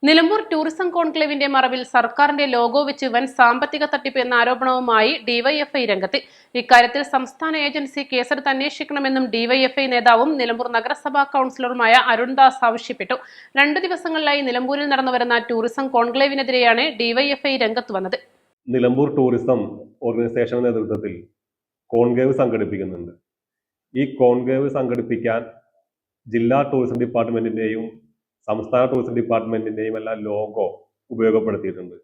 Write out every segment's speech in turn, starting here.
Nilambur tourism കോൺക്ലേവിന്റെ മറവിൽ സർക്കാരിന്റെ logo വെച്ച് വൻ സാമ്പത്തിക തട്ടിപ്പ് എന്ന ആരോപണവുമായി ഡിവൈഎഫ്ഐ രംഗത്ത്. ഇക്കാര്യത്തിൽ സംസ്ഥാന ഏജൻസി കേസെടുത്ത് അന്വേഷിക്കണമെന്നും ഡിവൈഎഫ്ഐ നേതാവും നിലമ്പൂർ നഗരസഭാ കൌൺസിലറുമായ അരുൺദാസ് ആവശ്യപ്പെട്ടു. 2 ദിവസങ്ങളിലായി നിലമ്പൂരിൽ നടന്നുവരുന്ന ടൂറിസം കോൺക്ലേവിനെതിരെയാണ് ഡിവൈഎഫ്ഐ രംഗത്ത് വന്നത്. നിലമ്പൂർ ടൂറിസം ഓർഗനൈസേഷൻ നേതൃത്വത്തിൽ കോൺക്ലേവ് സംഘടിപ്പിക്കുന്നുണ്ട്. ഈ കോൺക്ലേവ് സംഘടിപ്പിക്കാൻ ജില്ലാ ടൂറിസം ഡിപ്പാർട്ട്മെന്റിന്റെയും സംസ്ഥാന ടൂറിസം ഡിപ്പാർട്ട്മെന്റിന്റെയും എല്ലാം ലോഗോ ഉപയോഗപ്പെടുത്തിയിട്ടുണ്ട്.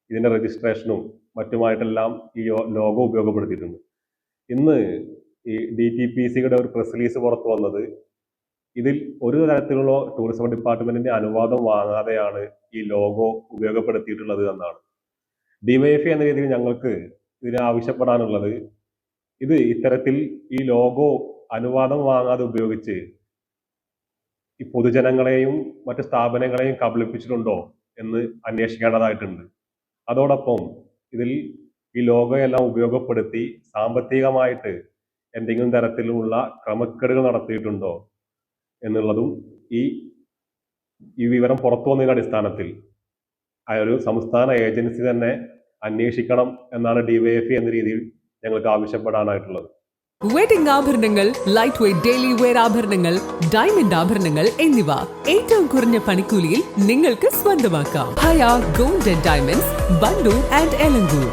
ഇതിന്റെ രജിസ്ട്രേഷനും മറ്റുമായിട്ടെല്ലാം ഈ ലോഗോ ഉപയോഗപ്പെടുത്തിയിട്ടുണ്ട്. ഇന്ന് ഈ DTPCയുടെ ഒരു പ്രസ് റിലീസ് പുറത്തു വന്നത് ഇതിൽ ഒരു തരത്തിലുള്ള ടൂറിസം ഡിപ്പാർട്ട്മെന്റിന്റെ അനുവാദം വാങ്ങാതെയാണ് ഈ ലോഗോ ഉപയോഗപ്പെടുത്തിയിട്ടുള്ളത് എന്നാണ്. ഡിവൈഎഫ്ഐ എന്ന രീതിയിൽ ഞങ്ങൾക്ക് ഇതിന് ആവശ്യപ്പെടാനുള്ളത്, ഇത് ഇത്തരത്തിൽ ഈ ലോഗോ അനുവാദം വാങ്ങാതെ ഉപയോഗിച്ച് ഈ പൊതുജനങ്ങളെയും മറ്റ് സ്ഥാപനങ്ങളെയും കബളിപ്പിച്ചിട്ടുണ്ടോ എന്ന് അന്വേഷിക്കേണ്ടതായിട്ടുണ്ട്. അതോടൊപ്പം ഇതിൽ ഈ ലോഗോയെല്ലാം ഉപയോഗപ്പെടുത്തി സാമ്പത്തികമായിട്ട് എന്തെങ്കിലും തരത്തിലുള്ള ക്രമക്കേടുകൾ നടത്തിയിട്ടുണ്ടോ എന്നുള്ളതും ഈ വിവരം പുറത്തു വന്നതിന്റെ അടിസ്ഥാനത്തിൽ ഒരു സംസ്ഥാന ഏജൻസി തന്നെ അന്വേഷിക്കണം എന്നാണ് ഡിവൈഎഫ്ഐ എന്ന രീതിയിൽ ഞങ്ങൾക്ക് ആവശ്യപ്പെടാനായിട്ടുള്ളത്. വെഡിംഗ് ആഭരണങ്ങൾ, ലൈറ്റ് വെയ്റ്റ് ഡെയിലി വെയർ ആഭരണങ്ങൾ, ഡയമണ്ട് ആഭരണങ്ങൾ എന്നിവ ഏറ്റവും കുറഞ്ഞ പണിക്കൂലിയിൽ നിങ്ങൾക്ക് സ്വന്തമാക്കാം. Haya gold and diamonds, Bantoor and Elankur.